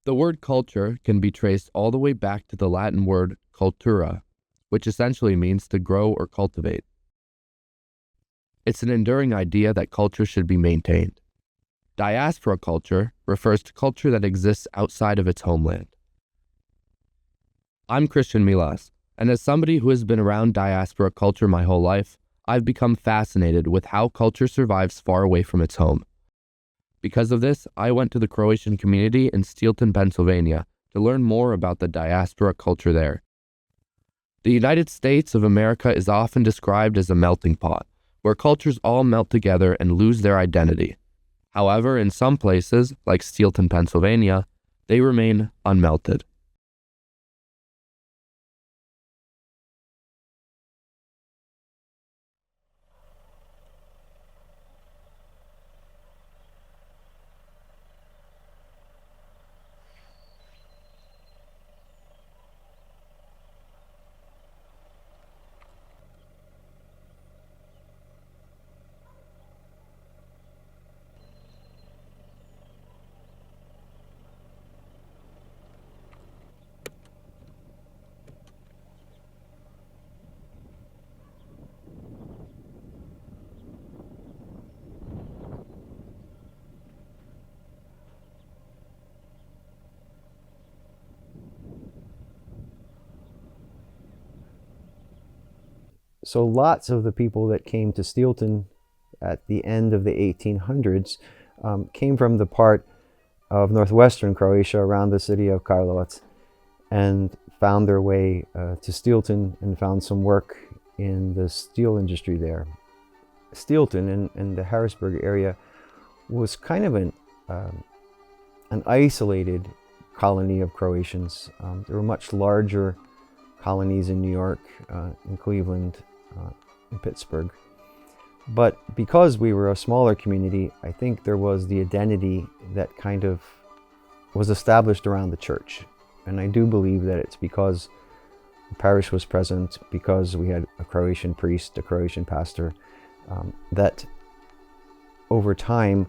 The word culture can be traced all the way back to the Latin word cultura, which essentially means to grow or cultivate. It's an enduring idea that culture should be maintained. Diaspora culture refers to culture that exists outside of its homeland. I'm Christian Milas, and as somebody who has been around diaspora culture my whole life, I've become fascinated with how culture survives far away from its home. Because of this, I went to the Croatian community in Steelton, Pennsylvania, to learn more about the diaspora culture there. The United States of America is often described as a melting pot, where cultures all melt together and lose their identity. However, in some places, like Steelton, Pennsylvania, they remain unmelted. So lots of the people that came to Steelton at the end of the 1800s came from the part of northwestern Croatia around the city of Karlovac and found their way to Steelton and found some work in the steel industry there. Steelton in the Harrisburg area was kind of an isolated colony of Croatians. There were much larger colonies in New York, in Cleveland, in Pittsburgh. But because we were a smaller community, I think there was the identity that kind of was established around the church. And I do believe that it's because the parish was present, because we had a Croatian priest, a Croatian pastor, that over time,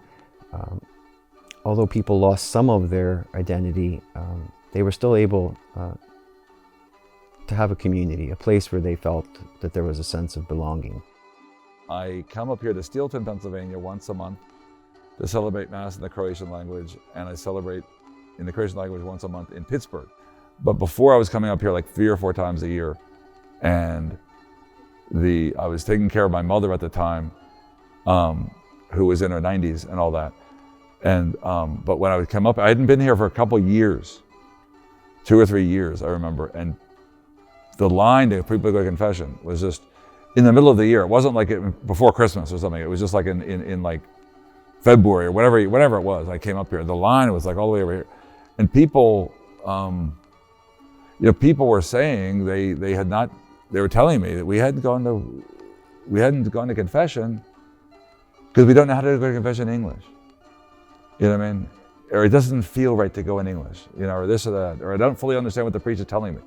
although people lost some of their identity, they were still able to have a community, a place where they felt that there was a sense of belonging. I come up here to Steelton, Pennsylvania once a month to celebrate Mass in the Croatian language, and I celebrate in the Croatian language once a month in Pittsburgh. But before I was coming up here like 3 or 4 times a year, and I was taking care of my mother at the time, who was in her 90s and all that. And but when I would come up, I hadn't been here for a couple years, 2 or 3 years, I remember, and the line to people go to confession was just in the middle of the year. It wasn't like before Christmas or something. It was just like in like February or whatever it was. I came up here. The line was like all the way over here, and people, people were saying they had not. They were telling me that we hadn't gone to confession because we don't know how to go to confession in English. You know what I mean? Or it doesn't feel right to go in English. Or this or that. Or I don't fully understand what the priest is telling me.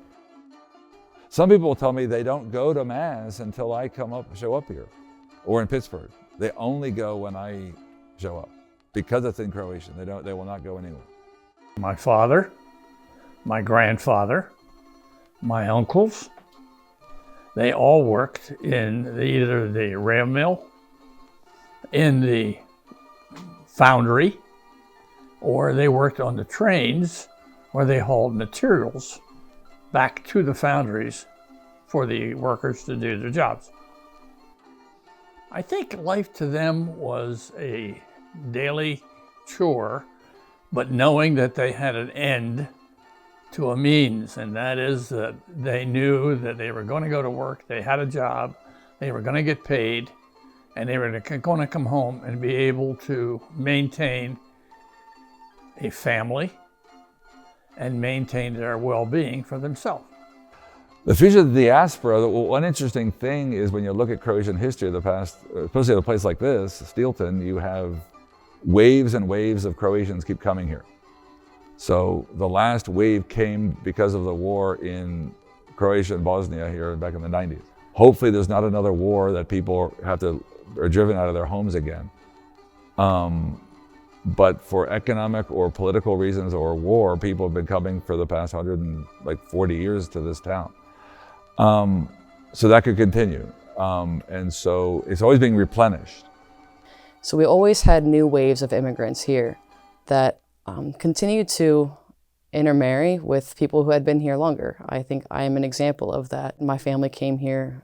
Some people will tell me they don't go to Mass until I show up here, or in Pittsburgh. They only go when I show up because it's in Croatian. They will not go in English. My father, my grandfather, my uncles, they all worked in either the rail mill, in the foundry, or they worked on the trains where they hauled materials back to the foundries for the workers to do their jobs. I think life to them was a daily chore, but knowing that they had an end to a means, and that is that they knew that they were going to go to work, they had a job, they were going to get paid, and they were going to come home and be able to maintain a family and maintain their well-being for themselves. The future of the diaspora, one interesting thing is when you look at Croatian history of the past, especially at a place like this, Steelton, you have waves and waves of Croatians keep coming here. So the last wave came because of the war in Croatia and Bosnia here back in the 90s. Hopefully there's not another war that people are driven out of their homes again. but for economic or political reasons or war, people have been coming for the past 140 years to this town. So that could continue. And so it's always being replenished. So we always had new waves of immigrants here that continued to intermarry with people who had been here longer. I think I am an example of that. My family came here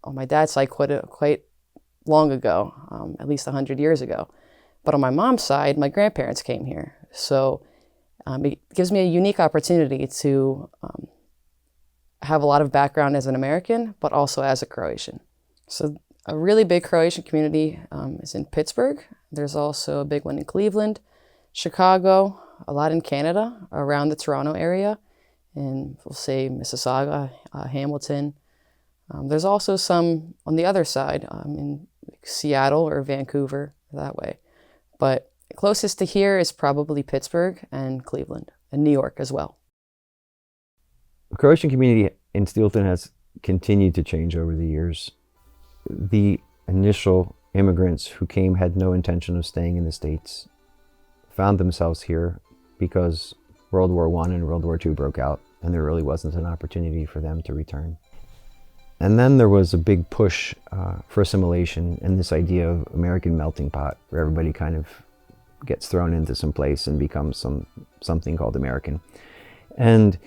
on my dad's side quite long ago, at least 100 years ago. But on my mom's side, my grandparents came here. So it gives me a unique opportunity to have a lot of background as an American, but also as a Croatian. So a really big Croatian community is in Pittsburgh. There's also a big one in Cleveland, Chicago, a lot in Canada, around the Toronto area, and we'll say Mississauga, Hamilton. There's also some on the other side in Seattle or Vancouver, that way. But closest to here is probably Pittsburgh and Cleveland, and New York as well. The Croatian community in Steelton has continued to change over the years. The initial immigrants who came had no intention of staying in the States, found themselves here because World War I and World War II broke out, and there really wasn't an opportunity for them to return. And then there was a big push for assimilation and this idea of American melting pot, where everybody kind of gets thrown into some place and becomes something called American. And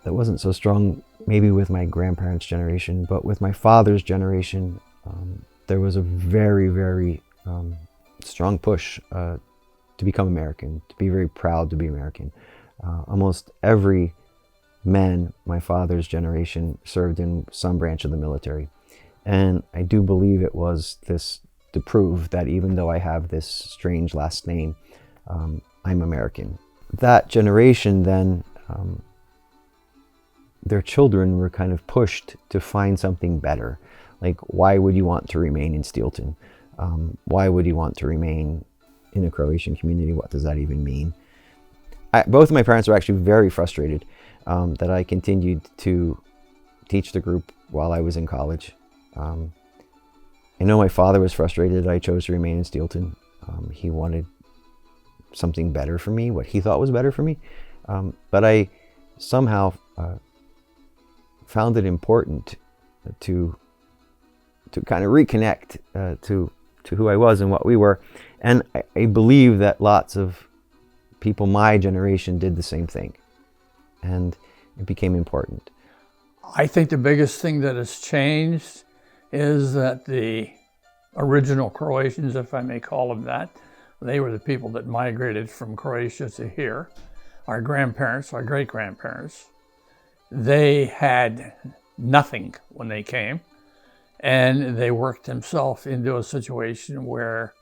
that wasn't so strong maybe with my grandparents' generation, but with my father's generation, there was a very, very strong push to become American, to be very proud to be American. Almost every man, my father's generation, served in some branch of the military. And I do believe it was this to prove that even though I have this strange last name, I'm American. That generation then, their children were kind of pushed to find something better. Like, why would you want to remain in Steelton? Why would you want to remain in a Croatian community? What does that even mean? Both of my parents were actually very frustrated that I continued to teach the group while I was in college. I know my father was frustrated that I chose to remain in Steelton. He wanted something better for me, what he thought was better for me. But I somehow found it important to kind of reconnect to who I was and what we were. And I believe that lots of people my generation did the same thing. And it became important. I think the biggest thing that has changed is that the original Croatians, if I may call them that, they were the people that migrated from Croatia to here. Our grandparents, our great-grandparents, they had nothing when they came, and they worked themselves into a situation where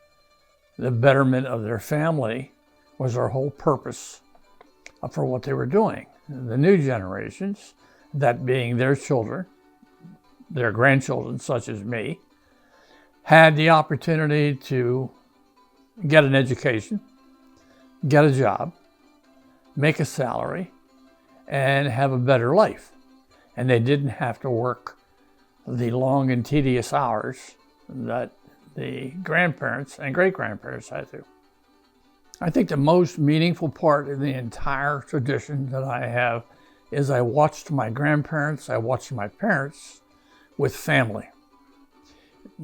the betterment of their family was their whole purpose for what they were doing. The new generations, that being their children, their grandchildren, such as me, had the opportunity to get an education, get a job, make a salary, and have a better life. And they didn't have to work the long and tedious hours that the grandparents and great-grandparents had to. I think the most meaningful part of the entire tradition that I have is I watched my grandparents, I watched my parents with family.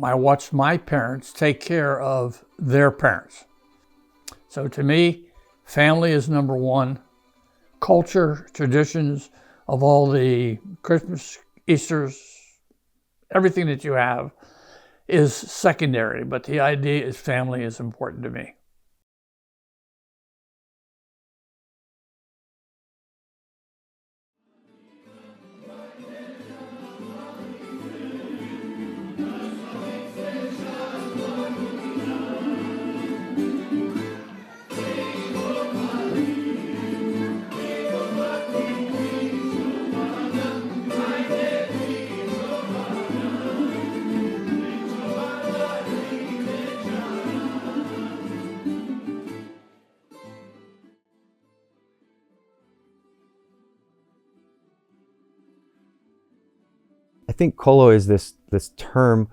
I watched my parents take care of their parents. So to me, family is number one. Culture, traditions of all the Christmas, Easters, everything that you have is secondary, but the idea is family is important to me. I think kolo is this term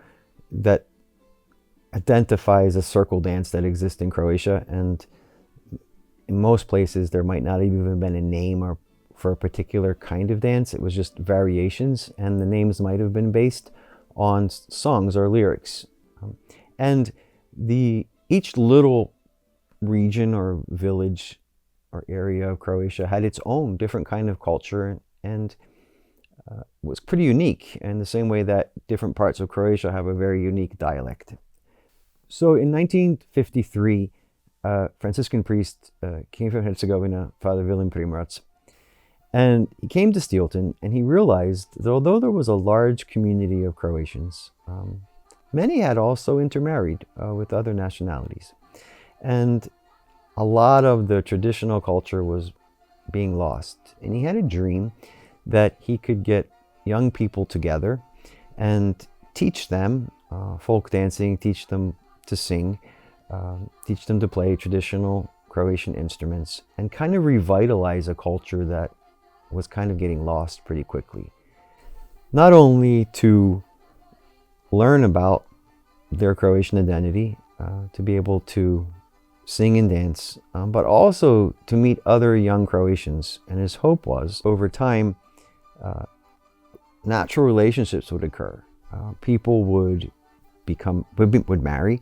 that identifies a circle dance that exists in Croatia, and in most places there might not have even been a name or for a particular kind of dance. It was just variations, and the names might have been based on songs or lyrics. And each little region or village or area of Croatia had its own different kind of culture, and was pretty unique in the same way that different parts of Croatia have a very unique dialect. So in 1953, a Franciscan priest came from Herzegovina, Father Willem Primorac, and he came to Steelton, and he realized that although there was a large community of Croatians, many had also intermarried with other nationalities. And a lot of the traditional culture was being lost. And he had a dream that he could get young people together and teach them folk dancing, teach them to sing, teach them to play traditional Croatian instruments, and kind of revitalize a culture that was kind of getting lost pretty quickly. Not only to learn about their Croatian identity, to be able to sing and dance, but also to meet other young Croatians. And his hope was, over time, natural relationships would occur. People would marry.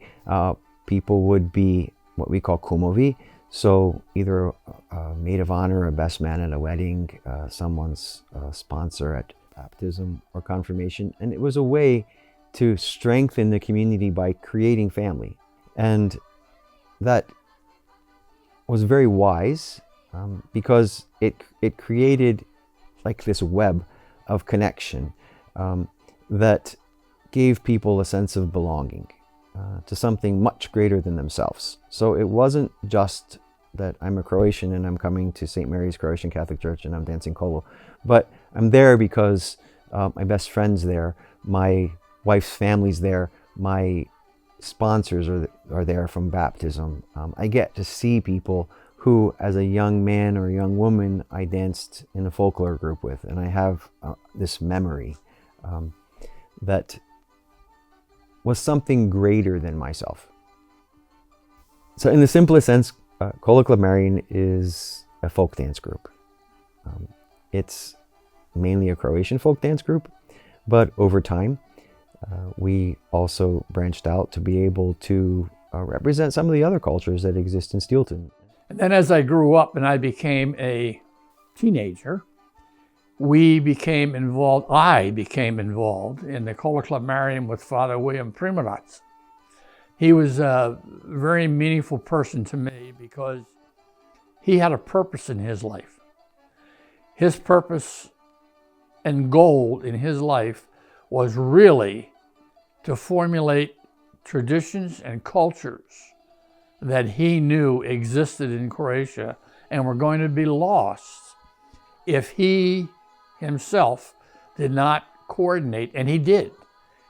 People would be what we call kumovi, so either a maid of honor, a best man at a wedding, someone's sponsor at baptism or confirmation. And it was a way to strengthen the community by creating family. And that was very wise because it created like this web of connection that gave people a sense of belonging to something much greater than themselves. So it wasn't just that I'm a Croatian and I'm coming to St. Mary's Croatian Catholic Church and I'm dancing kolo, but I'm there because my best friend's there, my wife's family's there, my sponsors are there from baptism. I get to see people who, as a young man or a young woman, I danced in a folklore group with, and I have this memory that was something greater than myself. So in the simplest sense, Kola Club Marian is a folk dance group. It's mainly a Croatian folk dance group, but over time, we also branched out to be able to represent some of the other cultures that exist in Steelton. And then as I grew up and I became a teenager, I became involved in the Kola Club Marian with Father William Primorac. He was a very meaningful person to me because he had a purpose in his life. His purpose and goal in his life was really to formulate traditions and cultures that he knew existed in Croatia and were going to be lost if he himself did not coordinate, and he did.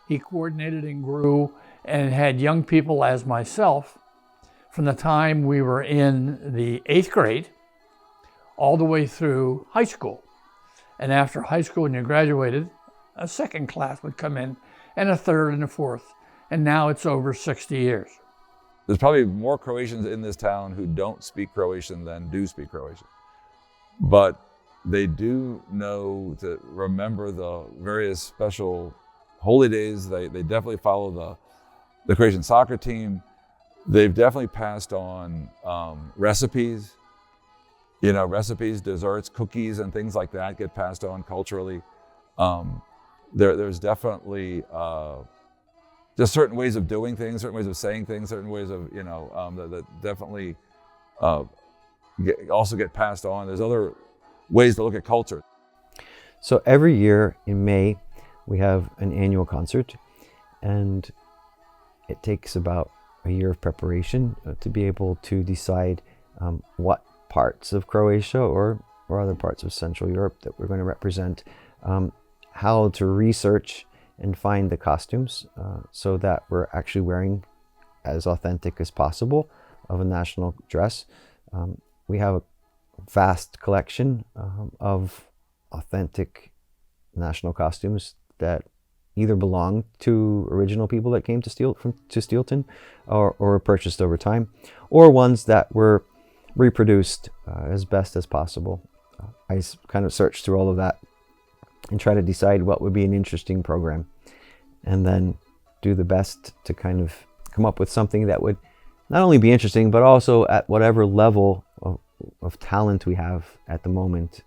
He coordinated and grew and had young people as myself from the time we were in the 8th grade all the way through high school. And after high school, when you graduated, a second class would come in, and a third and a fourth. And now it's over 60 years. There's probably more Croatians in this town who don't speak Croatian than do speak Croatian. But they do know to remember the various special holy days. They definitely follow the Croatian soccer team. They've definitely passed on recipes. You know, recipes, desserts, cookies, and things like that get passed on culturally. There's definitely just certain ways of doing things, certain ways of saying things, certain ways of, that definitely also get passed on. There's other ways to look at culture. So every year in May, we have an annual concert, and it takes about a year of preparation to be able to decide what parts of Croatia or other parts of Central Europe that we're going to represent, how to research and find the costumes so that we're actually wearing as authentic as possible of a national dress. We have a vast collection of authentic national costumes that either belonged to original people that came to Steelton or were purchased over time, or ones that were reproduced as best as possible. I kind of searched through all of that and try to decide what would be an interesting program, and then do the best to kind of come up with something that would not only be interesting, but also at whatever level of talent we have at the moment,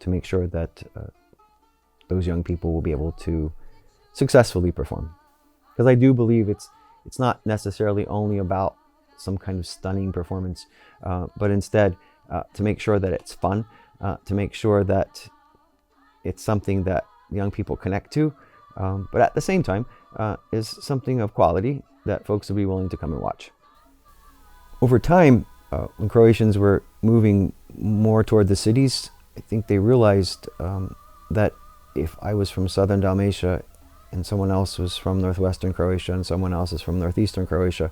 to make sure that those young people will be able to successfully perform. Because I do believe it's not necessarily only about some kind of stunning performance, but instead to make sure that it's fun, to make sure that it's something that young people connect to, but at the same time is something of quality that folks will be willing to come and watch. Over time, when Croatians were moving more toward the cities, I think they realized that if I was from southern Dalmatia and someone else was from northwestern Croatia and someone else is from northeastern Croatia,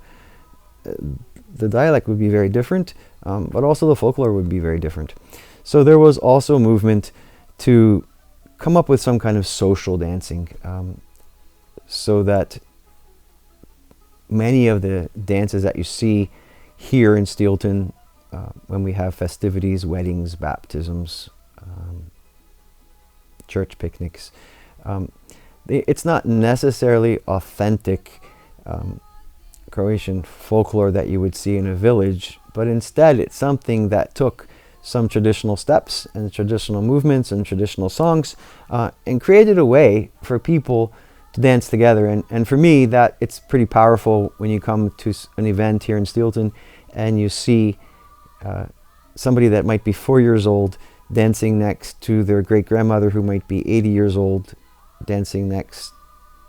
the dialect would be very different, but also the folklore would be very different. So there was also a movement to come up with some kind of social dancing, so that many of the dances that you see here in Steelton, when we have festivities, weddings, baptisms, church picnics, it's not necessarily authentic Croatian folklore that you would see in a village, but instead it's something that took some traditional steps and traditional movements and traditional songs and created a way for people to dance together. And for me, that it's pretty powerful when you come to an event here in Steelton and you see somebody that might be 4 years old dancing next to their great-grandmother who might be 80 years old, dancing next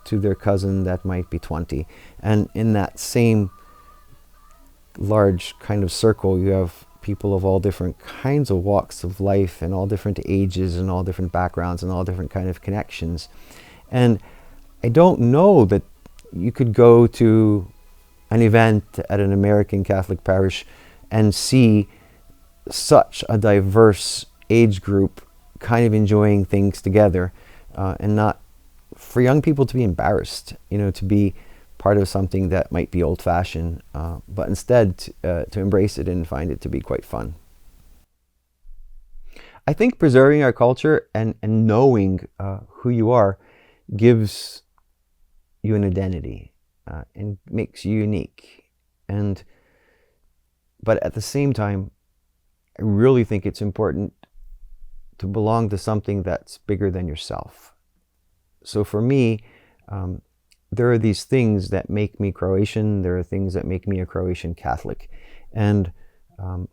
to their cousin that might be 20. And in that same large kind of circle, you have people of all different kinds of walks of life and all different ages and all different backgrounds and all different kind of connections. And I don't know that you could go to an event at an American Catholic parish and see such a diverse age group kind of enjoying things together, and not for young people to be embarrassed, to be part of something that might be old-fashioned, but instead to embrace it and find it to be quite fun. I think preserving our culture and knowing who you are gives you an identity and makes you unique. But at the same time, I really think it's important to belong to something that's bigger than yourself. So for me, there are these things that make me Croatian. There are things that make me a Croatian Catholic. And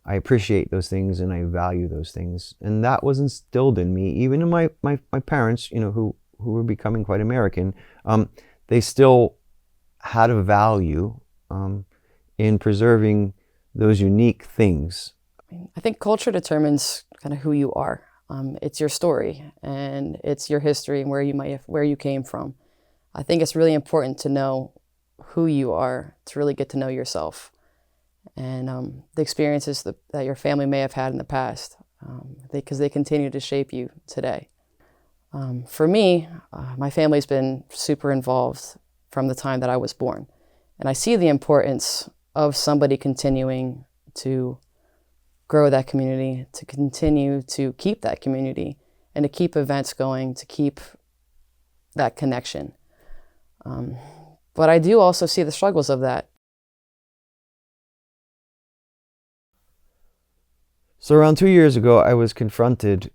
I appreciate those things and I value those things. And that was instilled in me, even in my parents, who were becoming quite American. They still had a value in preserving those unique things. I think culture determines kind of who you are. It's your story and it's your history and where you came from. I think it's really important to know who you are, to really get to know yourself and the experiences that your family may have had in the past, because they continue to shape you today. For me, my family's been super involved from the time that I was born. And I see the importance of somebody continuing to grow that community, to continue to keep that community, and to keep events going, to keep that connection. But I do also see the struggles of that. So around 2 years ago, I was confronted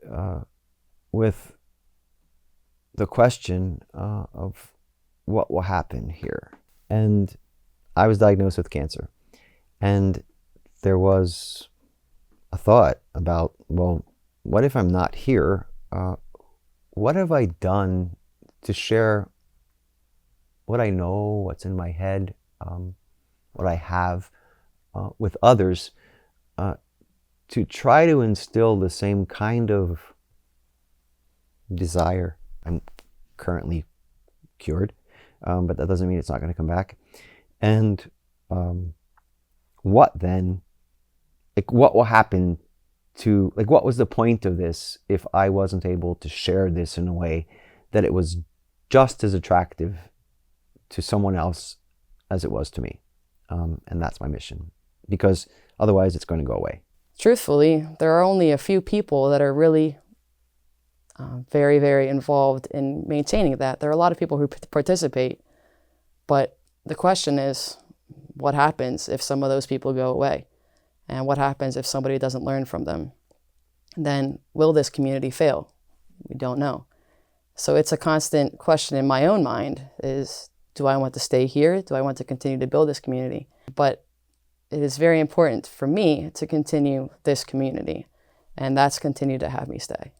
with the question of what will happen here. And I was diagnosed with cancer. And there was a thought about, well, what if I'm not here? What have I done to share what I know, what's in my head, what I have with others, to try to instill the same kind of desire. I'm currently cured, but that doesn't mean it's not going to come back. And what then? What will happen to, what was the point of this if I wasn't able to share this in a way that it was just as attractive to someone else as it was to me. And that's my mission, because otherwise it's going to go away. Truthfully, there are only a few people that are really very, very involved in maintaining that. There are a lot of people who participate, but the question is, what happens if some of those people go away? And what happens if somebody doesn't learn from them? Then will this community fail? We don't know. So it's a constant question in my own mind is, do I want to stay here? Do I want to continue to build this community? But it is very important for me to continue this community, and that's continue to have me stay.